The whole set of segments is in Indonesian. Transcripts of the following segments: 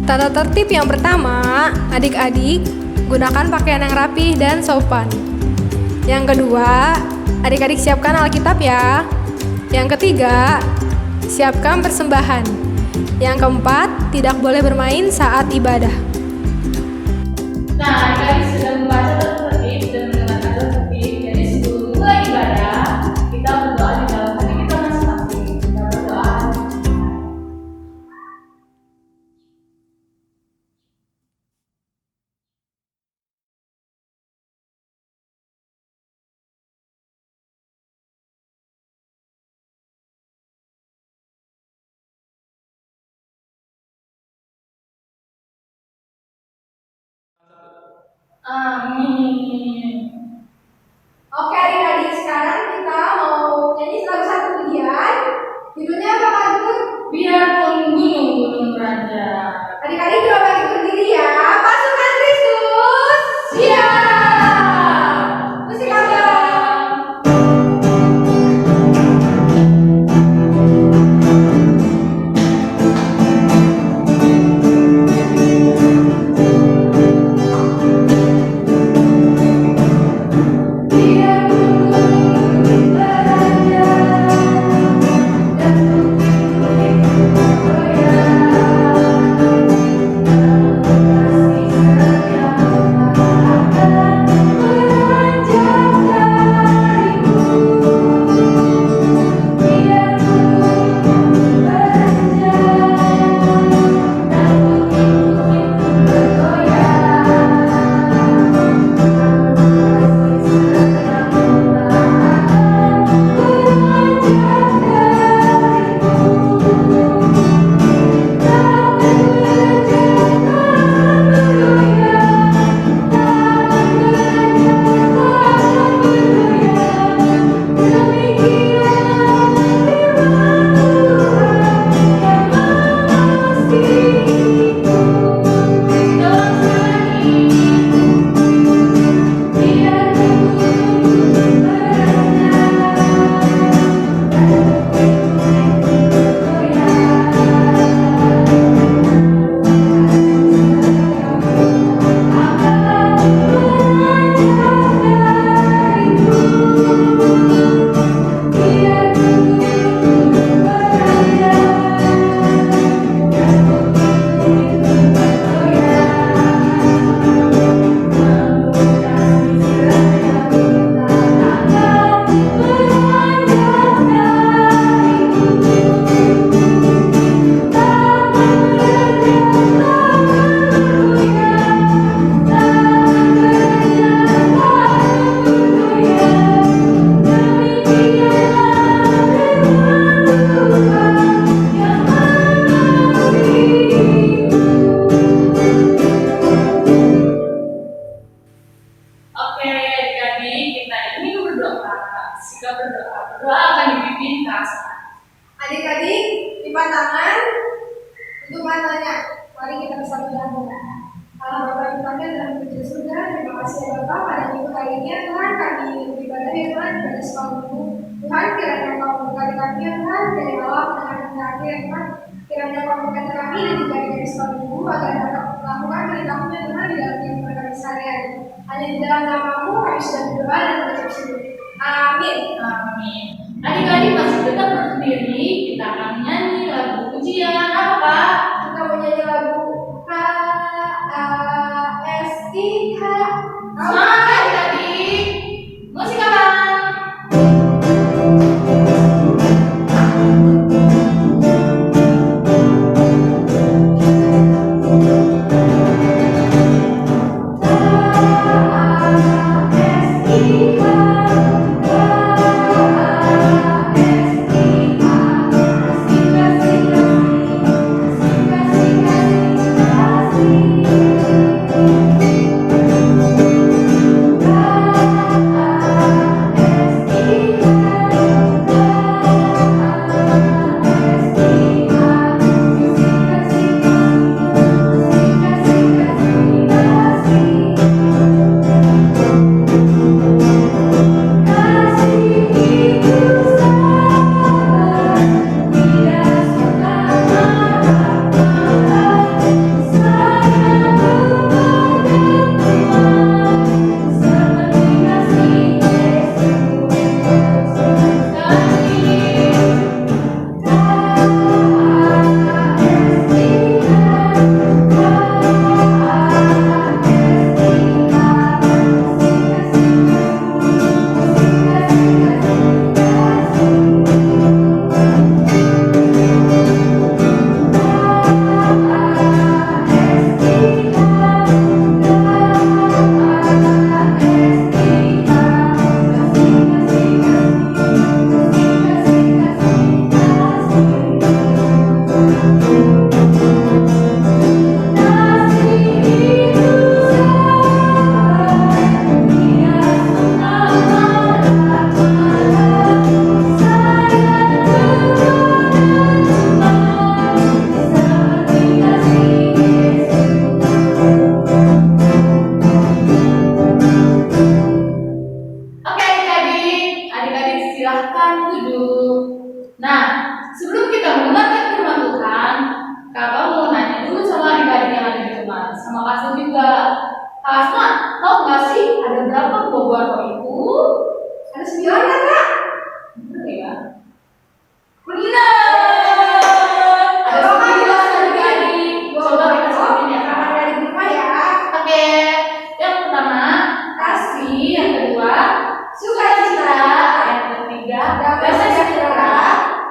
Tata tertib yang pertama, adik-adik gunakan pakaian yang rapi dan sopan. Yang kedua, adik-adik siapkan Alkitab ya. Yang ketiga, siapkan persembahan. Yang keempat, tidak boleh bermain saat ibadah. Nah, adik-adik sudah membaca tata tertib dan mendengar tata tertib. Jadi sebelum mulai ibadah, kita berdoa di dalam hati kita masing-masing. Kita berdoa. Amin. Oke adik-adik, sekarang kita mau nyanyi lagu satu pujian. Judulnya apa Kak Gun? Biarpun gunung raja. Adik-adik coba bagi berdiri ya. Pasukan Kristus. Siap. Musik apa? Oke, adik-adik, kita ingin berdoa. Jika berdoa akan dipimpin ke asal. Adik-adik lipat tangan untuk matanya. Mari kita bersama berdoa. Allah Bapa yang kami dalam di surga, terima kasih ya Bapak pada minggu hari ini ya Tuhan, kami beribadah ya Tuhan pada sekolah minggu. Tuhan kiranya Kau memberkati kami ya Tuhan dari awal mendengar terakhir ya Tuhan. Kiranya Kau memberkati kami dan juga dari sekolah minggu agar dapat melakukan perintah-Mu ya Tuhan di dalam kehidupan kami sehari-hari. Hanya di dalam nama-Mu kami sudah berdoa dan mengucap syukur. Amin. Amin. Adik-adik masih tetap berdiri, kita akan menyanyi lagu pujian apa Pak? Kita mau nyanyi lagu K-A-S-I-H. Semangat adik-adik. Musik apa? K-A-S-I-H. sebelum kita mendengarkan firman Tuhan, kakak mau nanya dulu sama adik-adik yang ada di rumah, sama Kasma juga. Kasma, tahu nggak sih ada berapa buah roh itu? Ada 9 kan, Kak? Bener ya? Benar. Ada Kalau Kak 9 jelas adik-adik. Coba kita sebutin ya. Kakak dari rumah ya. Oke, yang pertama kasih, yang kedua Sukacita. yang ketiga Damai sejahtera.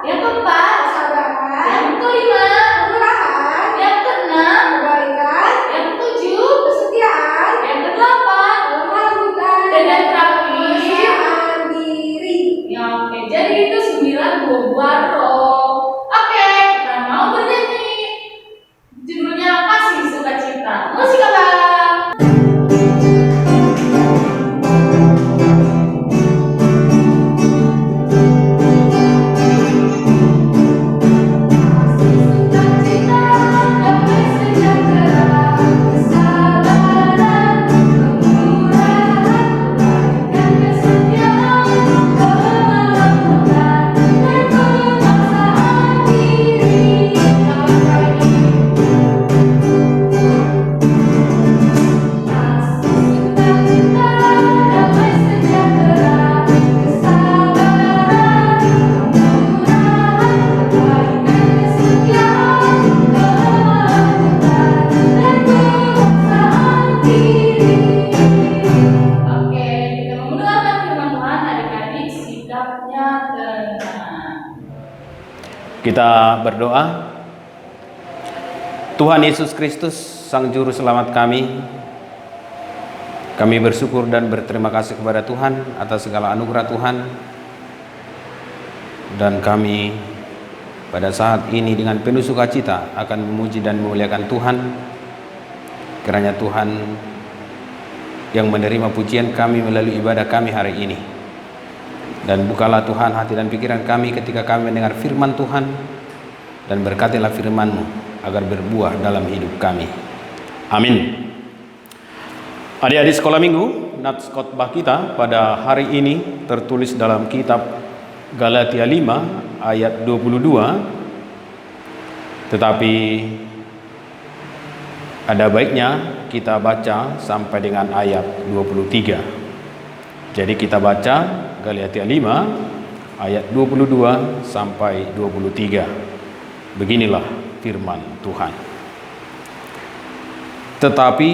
yang keempat, Kesabaran. yang kelima, Kemurahan. yang keenam, Kebaikan. yang ketujuh, Kesetiaan. yang kedelapan, Lemah lembutan. dan yang terakhir. Penguasaan diri. Ya, oke, jadi itu 9 buah roh. Oke, kita mau bernyanyi. Judulnya Kasih Sukacita. Musik kakak. Sukacita, damai sejahtera, kesabaran, kemurahan, kebaikan, kesetiaan, kelemah lembutan, dan penguasaan diri. Selamat pagi. Kasih sukacita, damai sejahtera, kesabaran, kemurahan, kebaikan, kesetiaan, kelemah lembutan, dan penguasaan diri. Oke, kita mau mendengarkan firman Tuhan, adik-adik sikapnya tenang. Kita berdoa. Tuhan Yesus Kristus, Sang Juru Selamat kami bersyukur dan berterima kasih kepada Tuhan atas segala anugerah Tuhan. Dan kami pada saat ini dengan penuh sukacita akan memuji dan memuliakan Tuhan. Kiranya Tuhan yang menerima pujian kami melalui ibadah kami hari ini. Dan bukalah Tuhan hati dan pikiran kami ketika kami mendengar firman Tuhan, dan berkatilah firman-Mu agar berbuah dalam hidup kami. Amin. Adik-adik sekolah minggu, nats khotbah kita pada hari ini tertulis dalam kitab Galatia 5 ayat 22. Tetapi ada baiknya kita baca sampai dengan ayat 23. Jadi kita baca Galatia 5 ayat 22 sampai 23. Beginilah firman Tuhan. Tetapi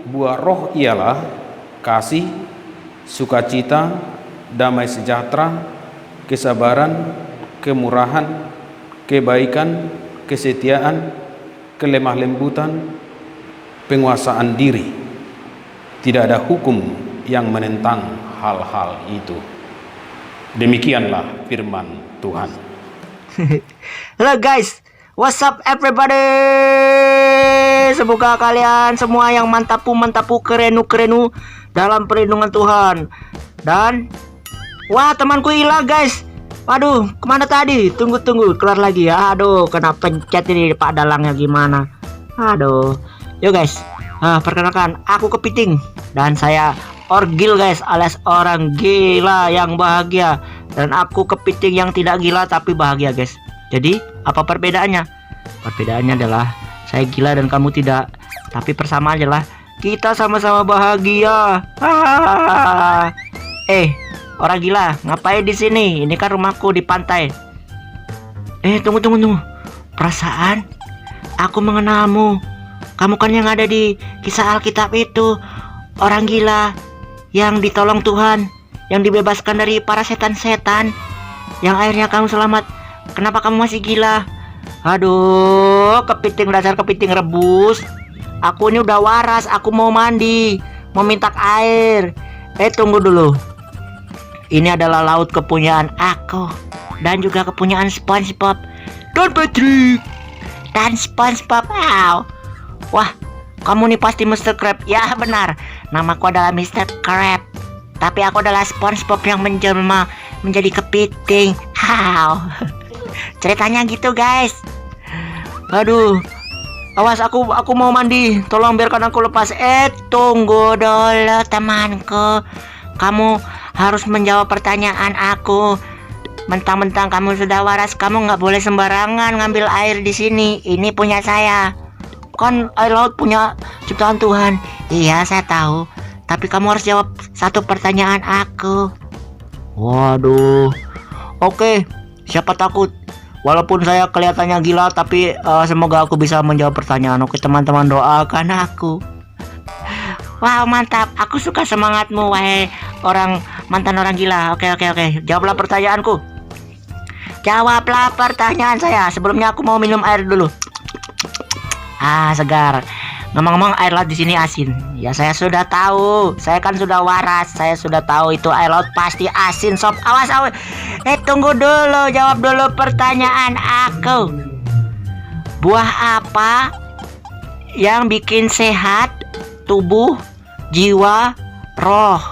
buah roh ialah kasih, sukacita, damai sejahtera, kesabaran, kemurahan, kebaikan, kesetiaan, kelemah lembutan, penguasaan diri. Tidak ada hukum yang menentang hal-hal itu. Demikianlah firman Tuhan. Hello guys, what's up everybody? Semoga kalian semua yang mantapu kerenu dalam perlindungan Tuhan. Dan wah, temanku hilang guys. Waduh, kemana tadi? Tunggu keluar lagi ya. Aduh, kena pencet ini Pak Dalangnya gimana? Aduh. Yo guys, perkenalkan aku Kepiting dan saya Orgil guys, alias orang gila yang bahagia. Dan aku Kepiting yang tidak gila tapi bahagia guys. Jadi apa perbedaannya? Perbedaannya adalah saya gila dan kamu tidak. Tapi persamaannya adalah kita sama-sama bahagia. Orang gila, ngapain di sini? Ini kan rumahku di pantai. Tunggu. Perasaan aku mengenalmu. Kamu kan yang ada di kisah Alkitab itu. Orang gila yang ditolong Tuhan, yang dibebaskan dari para setan-setan, yang akhirnya kamu selamat. Kenapa kamu masih gila? Aduh, Kepiting, dasar Kepiting rebus. Aku ini udah waras, aku mau mandi, mau minta air. Tunggu dulu. Ini adalah laut kepunyaan aku dan juga kepunyaan SpongeBob dan Patrick dan SpongeBob. Wah, kamu nih pasti Mr. Crab. Ya benar, namaku adalah Mr. Crab. Tapi aku adalah SpongeBob yang menjelma menjadi kepiting. Ceritanya gitu guys. Aduh, awas, aku mau mandi. Tolong biarkan aku lepas. Tunggu dulu temanku. Kamu harus menjawab pertanyaan aku. Mentang-mentang kamu sudah waras, kamu nggak boleh sembarangan ngambil air di sini. Ini punya saya. Kan air laut punya ciptaan Tuhan. Iya, saya tahu. Tapi kamu harus jawab satu pertanyaan aku. Waduh. Oke, siapa takut? Walaupun saya kelihatannya gila, tapi semoga aku bisa menjawab pertanyaan. Oke, teman-teman, doakan aku. Wow, mantap. Aku suka semangatmu, wahai mantan orang gila. Oke. Jawablah pertanyaanku. Jawablah pertanyaan saya. Sebelumnya aku mau minum air dulu. Segar. Ngomong-ngomong, air laut di sini asin. Ya, saya sudah tahu. Saya kan sudah waras. Saya sudah tahu itu air laut pasti asin, sob. Awas. Tunggu dulu. Jawab dulu pertanyaan aku. Buah apa yang bikin sehat tubuh, jiwa, roh?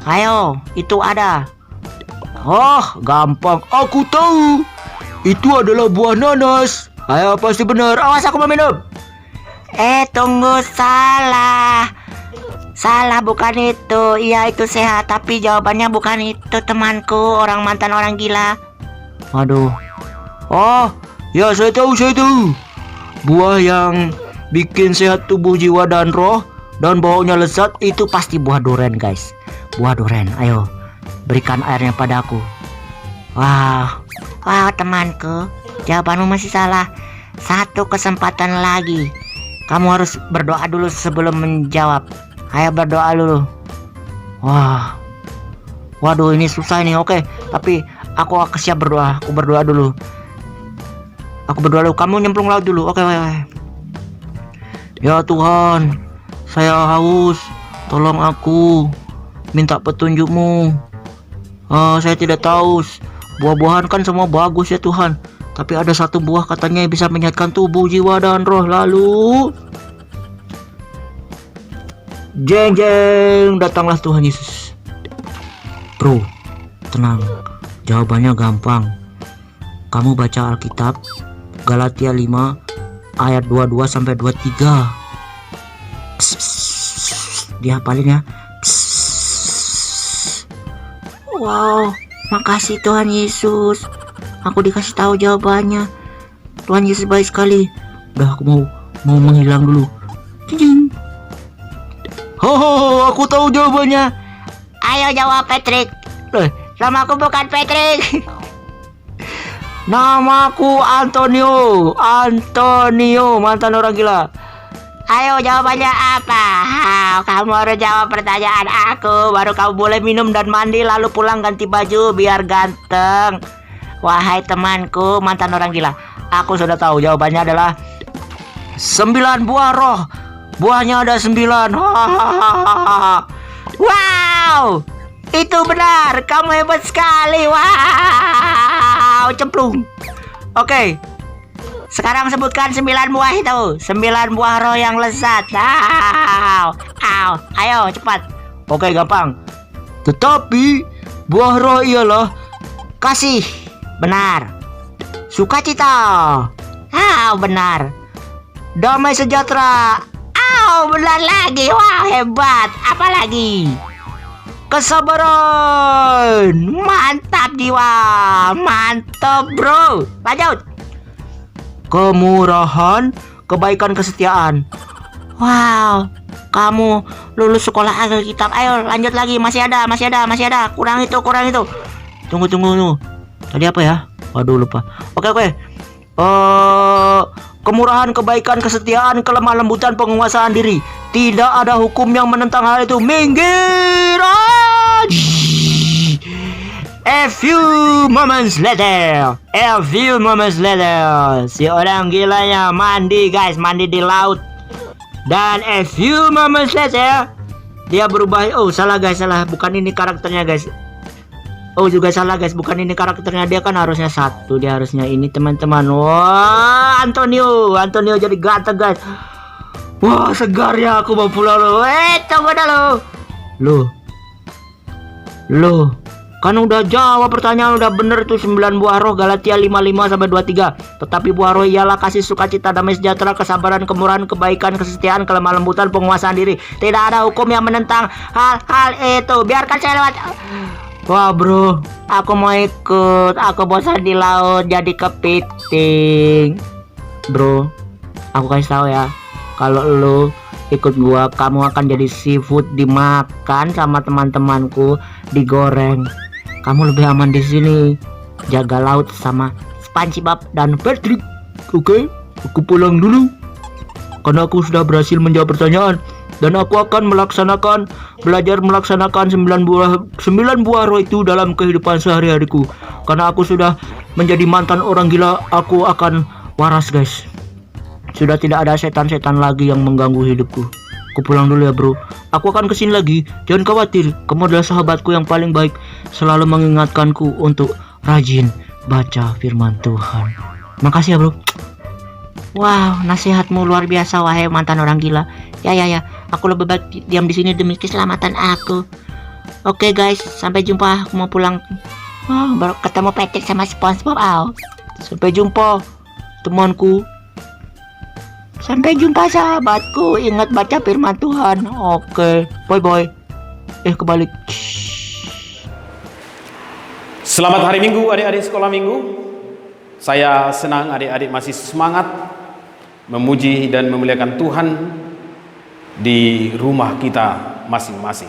Ayo, itu ada. Oh, gampang. Aku tahu. Itu adalah buah nanas. Ayo, pasti benar. Awas, aku mau minum. Tunggu, salah. Salah, bukan itu. Iya, itu sehat, tapi jawabannya bukan itu, temanku. Mantan orang gila. Waduh. Oh, ya saya tahu. Buah yang bikin sehat tubuh, jiwa, dan roh, dan baunya lezat, itu pasti buah durian, guys. Buah durian. Ayo, berikan airnya padaku. Wow, temanku. Jawabanmu masih salah. Satu kesempatan lagi. Kamu harus berdoa dulu sebelum menjawab. Ayo berdoa dulu. Waduh, ini susah nih. Oke, tapi aku siap berdoa. Aku berdoa dulu. Kamu nyemplung laut dulu. Oke. Ya Tuhan, saya haus. Tolong aku. Minta petunjukmu. Saya tidak tahu. Buah-buahan kan semua bagus ya Tuhan. Tapi ada satu buah katanya yang bisa menyehatkan tubuh, jiwa, dan roh. Lalu jeng, datanglah Tuhan Yesus. Bro, tenang. Jawabannya gampang. Kamu baca Alkitab Galatia 5 ayat 22 sampai 23. Dihafalin ya. Wow, makasih Tuhan Yesus. Aku dikasih tahu jawabannya. Tuhan Yesus baik sekali. Udah, aku mau menghilang dulu. Cing. Aku tahu jawabannya. Ayo jawab, Patrick. Nama aku bukan Patrick. Namaku Antonio, mantan orang gila. Ayo jawabannya apa? Kamu harus jawab pertanyaan aku. Baru kamu boleh minum dan mandi, lalu pulang ganti baju biar ganteng. Wahai temanku, mantan orang gila, aku sudah tahu jawabannya adalah 9 buah roh. Buahnya ada 9. Wow, itu benar. Kamu hebat sekali. Wow, cemplung. Oke, sekarang sebutkan 9 buah itu. 9 buah roh yang lezat. Ayo cepat. Oke, gampang. Tetapi buah roh ialah kasih. Benar. Sukacita. Benar. Damai sejahtera. Benar lagi. Wah, hebat. Apa lagi? Kesabaran. Mantap jiwa. Mantap bro. Lanjut. Kemurahan, kebaikan, kesetiaan. Wow, kamu lulus sekolah Alkitab. Ayo lanjut lagi. Masih ada. Kurang itu. Tunggu. Tadi apa ya? Waduh, lupa. Oke. Kemurahan, kebaikan, kesetiaan, kelemah lembutan, penguasaan diri. Tidak ada hukum yang menentang hal itu. Minggir. A few moments later, si orang gilanya mandi, guys, mandi di laut. Dan a few moments later, dia berubah. Oh, salah guys, bukan ini karakternya guys. Oh, juga salah guys, bukan ini karakternya. Dia kan harusnya satu, dia harusnya ini teman-teman. Wah, Antonio jadi ganteng guys. Wah, segar ya, aku mau pulang loh. Tunggu dulu. Loh, kan udah jawab pertanyaan, udah bener tuh 9 buah roh, Galatia 5:5 sampai 23. Tetapi buah roh ialah kasih, sukacita, damai sejahtera, kesabaran, kemurahan, kebaikan, kesetiaan, kelemah lembutan, penguasaan diri. Tidak ada hukum yang menentang hal-hal itu. Biarkan saya lewat. Wah bro, aku mau ikut. Aku bosan di laut jadi kepiting. Bro, aku kasih tahu ya, kalau lu ikut gua, kamu akan jadi seafood, dimakan sama teman-temanku, digoreng. Kamu lebih aman di sini. Jaga laut sama SpongeBob dan Patrick. Oke, aku pulang dulu. Karena aku sudah berhasil menjawab pertanyaan dan aku akan belajar melaksanakan 9 buah roh itu dalam kehidupan sehari-hariku. Karena aku sudah menjadi mantan orang gila, aku akan waras guys. Sudah tidak ada setan-setan lagi yang mengganggu hidupku. Aku pulang dulu ya bro. Aku akan kesini lagi. Jangan khawatir, kamu adalah sahabatku yang paling baik, selalu mengingatkanku untuk rajin baca firman Tuhan. Makasih ya bro. Wow, nasihatmu luar biasa wahai mantan orang gila. Ya, aku lebih baik diam di sini demi keselamatan aku. Oke guys, sampai jumpa. Aku mau pulang. Baru ketemu Patrick sama SpongeBob. Sampai jumpa temanku. Sampai jumpa sahabatku. Ingat baca firman Tuhan. Oke, bye. Kebalik. Selamat hari Minggu adik-adik sekolah Minggu. Saya senang adik-adik masih semangat memuji dan memuliakan Tuhan di rumah kita masing-masing.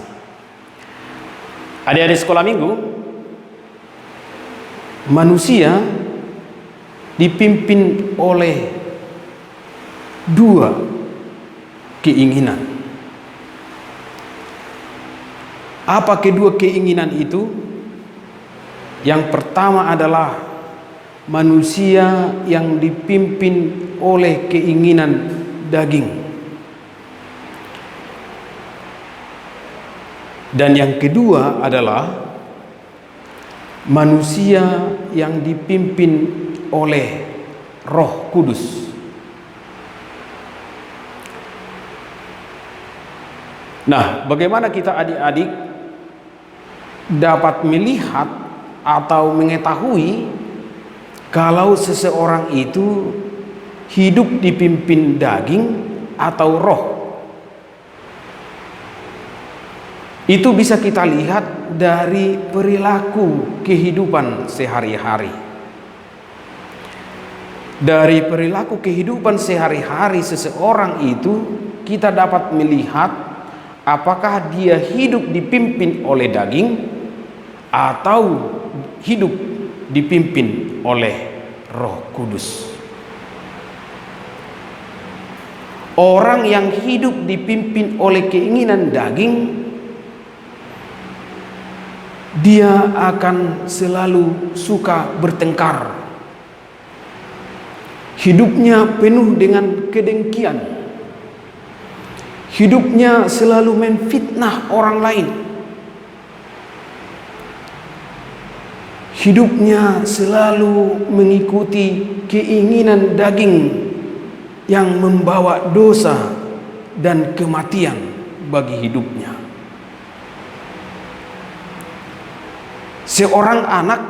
Adik-adik sekolah Minggu, manusia dipimpin oleh dua keinginan. Apa kedua keinginan itu? Yang pertama adalah manusia yang dipimpin oleh keinginan daging. Dan yang kedua adalah manusia yang dipimpin oleh Roh Kudus. Nah, bagaimana kita adik-adik dapat melihat atau mengetahui kalau seseorang itu hidup dipimpin daging atau roh? Itu bisa kita lihat dari perilaku kehidupan sehari-hari. Dari perilaku kehidupan sehari-hari seseorang itu kita dapat melihat apakah dia hidup dipimpin oleh daging atau hidup dipimpin oleh Roh Kudus. Orang yang hidup dipimpin oleh keinginan daging, dia akan selalu suka bertengkar. Hidupnya penuh dengan kedengkian. Hidupnya selalu memfitnah orang lain. Hidupnya selalu mengikuti keinginan daging yang membawa dosa dan kematian bagi hidupnya. Seorang anak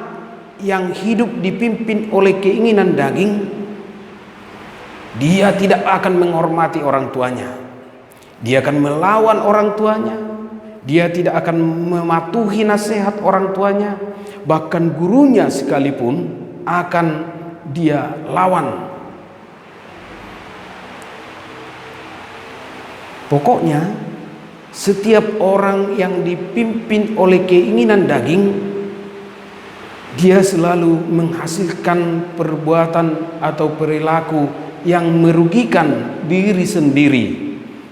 yang hidup dipimpin oleh keinginan daging, dia tidak akan menghormati orang tuanya. Dia akan melawan orang tuanya. Dia tidak akan mematuhi nasihat orang tuanya. Bahkan gurunya sekalipun akan dia lawan. Pokoknya setiap orang yang dipimpin oleh keinginan daging, dia selalu menghasilkan perbuatan atau perilaku yang merugikan diri sendiri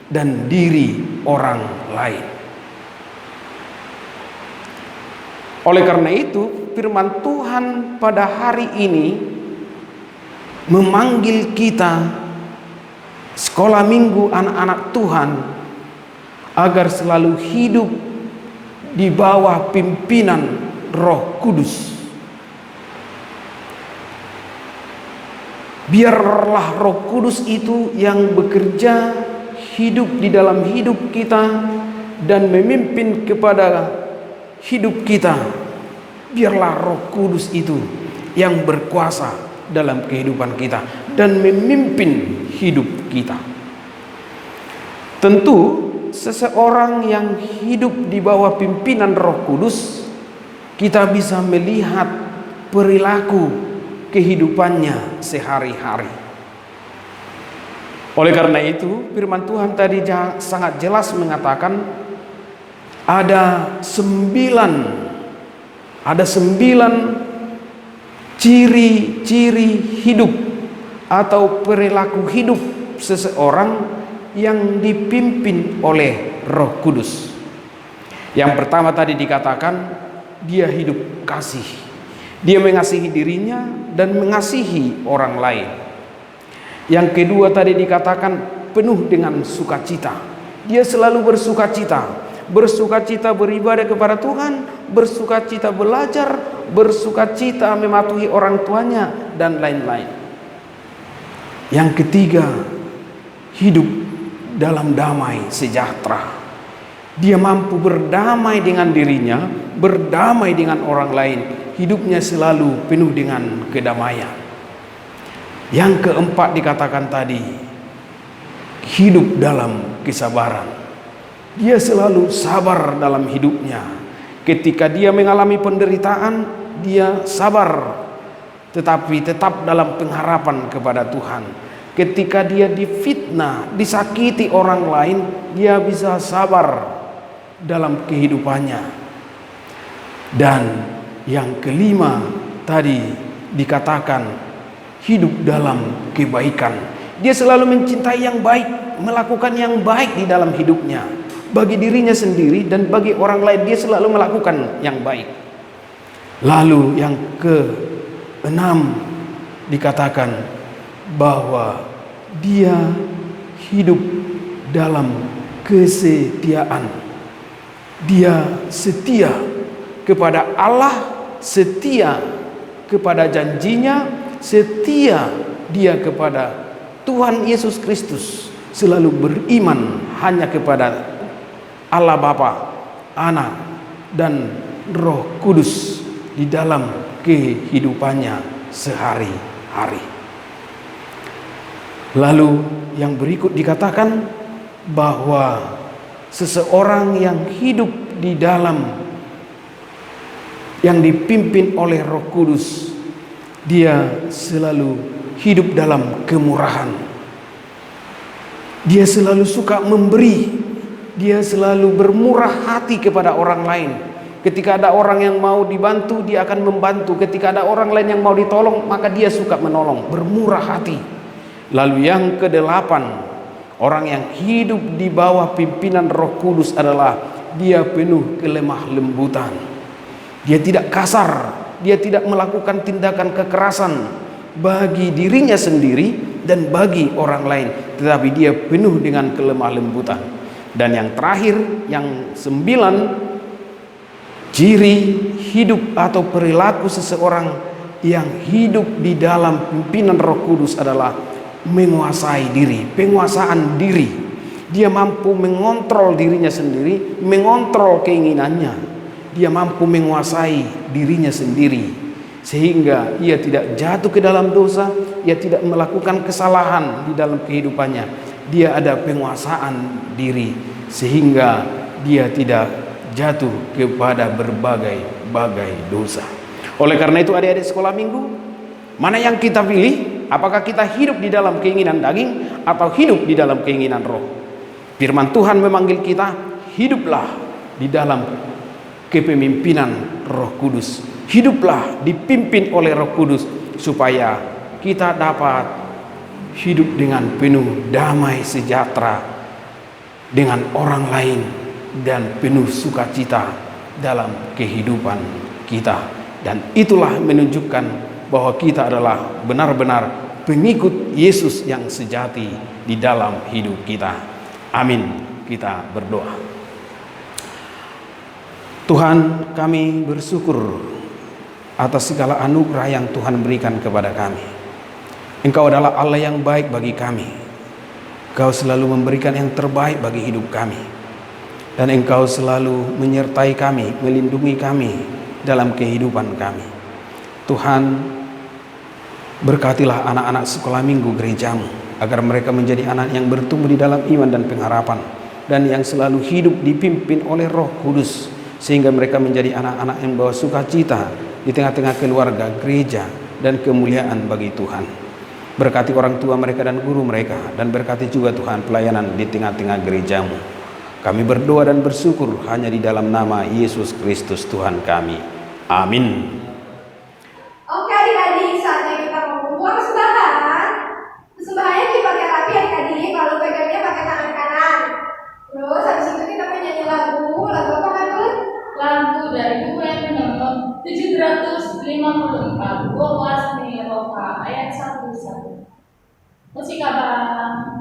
dan diri orang lain. Oleh karena itu, firman Tuhan pada hari ini memanggil kita sekolah minggu anak-anak Tuhan agar selalu hidup di bawah pimpinan Roh Kudus. Biarlah Roh Kudus itu yang bekerja hidup di dalam hidup kita dan memimpin kepada hidup kita. Biarlah Roh Kudus itu yang berkuasa dalam kehidupan kita dan memimpin hidup kita. Tentu seseorang yang hidup di bawah pimpinan Roh Kudus, kita bisa melihat perilaku kehidupannya sehari-hari. Oleh karena itu, firman Tuhan tadi sangat jelas mengatakan ada 9 ciri-ciri hidup atau perilaku hidup seseorang yang dipimpin oleh Roh Kudus. Yang pertama tadi dikatakan dia hidup kasih. Dia mengasihi dirinya dan mengasihi orang lain. Yang kedua tadi dikatakan penuh dengan sukacita. Dia selalu bersukacita. Bersukacita beribadah kepada Tuhan, bersukacita belajar, bersukacita mematuhi orang tuanya, dan lain-lain. Yang ketiga, hidup dalam damai sejahtera. Dia mampu berdamai dengan dirinya, berdamai dengan orang lain. Hidupnya selalu penuh dengan kedamaian. Yang keempat dikatakan tadi, hidup dalam kesabaran. Dia selalu sabar dalam hidupnya. Ketika dia mengalami penderitaan, dia sabar, tetapi tetap dalam pengharapan kepada Tuhan. Ketika dia difitnah, disakiti orang lain, dia bisa sabar dalam kehidupannya. Dan yang kelima tadi dikatakan hidup dalam kebaikan. Dia selalu mencintai yang baik, melakukan yang baik di dalam hidupnya. Bagi dirinya sendiri dan bagi orang lain, dia selalu melakukan yang baik. Lalu yang keenam dikatakan bahwa dia hidup dalam kesetiaan. Dia setia kepada Allah, setia kepada janjinya, setia dia kepada Tuhan Yesus Kristus, selalu beriman hanya kepada Allah Bapa, Anak, dan Roh Kudus di dalam kehidupannya sehari-hari. Lalu yang berikut dikatakan bahwa seseorang yang hidup di dalam, yang dipimpin oleh Roh Kudus, dia selalu hidup dalam kemurahan. Dia selalu suka memberi. Dia selalu bermurah hati kepada orang lain. Ketika ada orang yang mau dibantu, dia akan membantu. Ketika ada orang lain yang mau ditolong, maka dia suka menolong, bermurah hati. Lalu yang kedelapan, orang yang hidup di bawah pimpinan Roh Kudus adalah dia penuh kelemah lembutan. Dia tidak kasar, dia tidak melakukan tindakan kekerasan bagi dirinya sendiri dan bagi orang lain, tetapi dia penuh dengan kelemah lembutan. Dan yang terakhir, yang 9, ciri hidup atau perilaku seseorang yang hidup di dalam pimpinan Roh Kudus adalah menguasai diri, penguasaan diri. Dia mampu mengontrol dirinya sendiri, mengontrol keinginannya. Dia mampu menguasai dirinya sendiri, sehingga ia tidak jatuh ke dalam dosa, ia tidak melakukan kesalahan di dalam kehidupannya. Dia ada penguasaan diri, sehingga dia tidak jatuh kepada berbagai dosa. Oleh karena itu, adik-adik sekolah minggu, mana yang kita pilih? Apakah kita hidup di dalam keinginan daging atau hidup di dalam keinginan roh? Firman Tuhan memanggil kita, hiduplah di dalam kepemimpinan Roh Kudus. Hiduplah dipimpin oleh Roh Kudus, supaya kita dapat hidup dengan penuh damai sejahtera dengan orang lain dan penuh sukacita dalam kehidupan kita. Dan itulah menunjukkan bahwa kita adalah benar-benar pengikut Yesus yang sejati di dalam hidup kita. Amin. Kita berdoa. Tuhan, kami bersyukur atas segala anugerah yang Tuhan berikan kepada kami. Engkau adalah Allah yang baik bagi kami. Engkau selalu memberikan yang terbaik bagi hidup kami. Dan Engkau selalu menyertai kami, melindungi kami dalam kehidupan kami. Tuhan, berkatilah anak-anak sekolah minggu gerejamu, agar mereka menjadi anak yang bertumbuh di dalam iman dan pengharapan, dan yang selalu hidup dipimpin oleh Roh Kudus, sehingga mereka menjadi anak-anak yang bawa sukacita di tengah-tengah keluarga, gereja, dan kemuliaan bagi Tuhan. Berkati orang tua mereka dan guru mereka, dan berkati juga Tuhan pelayanan di tengah-tengah gerejamu. Kami berdoa dan bersyukur hanya di dalam nama Yesus Kristus Tuhan kami. Amin. Oke adik-adik, saatnya kita membuang persembahan. Persembahannya dipakai rapi adik-adik, lalu pegangnya pakai tangan kanan. Terus habis itu kita menyanyi lagu apa Hadun? Lagu dari buku yang nomor 754, Boas Neroka, ayat 1-1. Musik abang.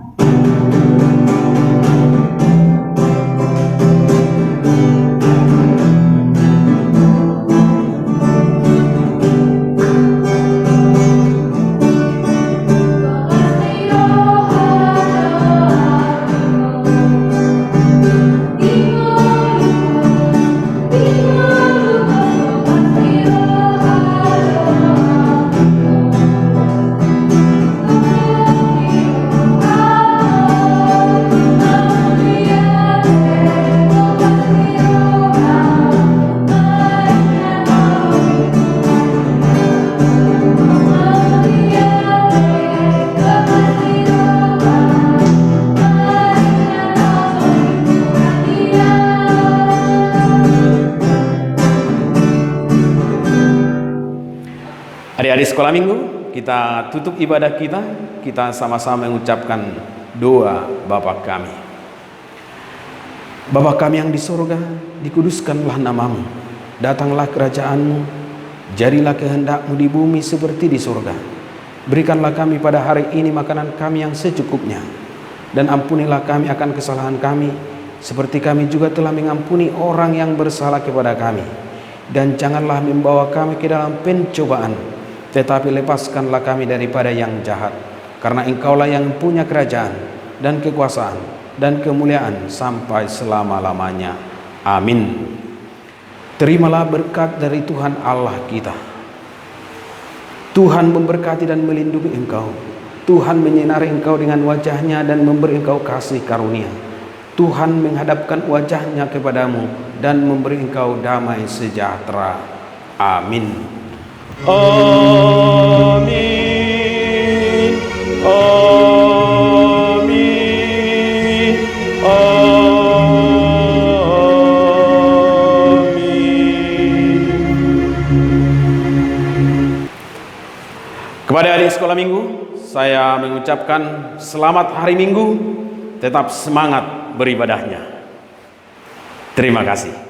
Adik-adik sekolah minggu, kita tutup ibadah kita sama-sama mengucapkan doa Bapa kami. Bapa kami yang di surga, dikuduskanlah namamu, datanglah kerajaanmu, jadilah kehendakmu di bumi seperti di surga. Berikanlah kami pada hari ini makanan kami yang secukupnya, dan ampunilah kami akan kesalahan kami, seperti kami juga telah mengampuni orang yang bersalah kepada kami. Dan janganlah membawa kami ke dalam pencobaan, tetapi lepaskanlah kami daripada yang jahat. Karena Engkaulah yang punya kerajaan dan kekuasaan dan kemuliaan sampai selama-lamanya. Amin. Terimalah berkat dari Tuhan Allah kita. Tuhan memberkati dan melindungi engkau. Tuhan menyinari engkau dengan wajahnya dan memberi engkau kasih karunia. Tuhan menghadapkan wajahnya kepadamu dan memberi engkau damai sejahtera. Amin. Amin. Amin. Amin. Kepada adik sekolah minggu, saya mengucapkan selamat hari Minggu. Tetap semangat beribadahnya. Terima kasih.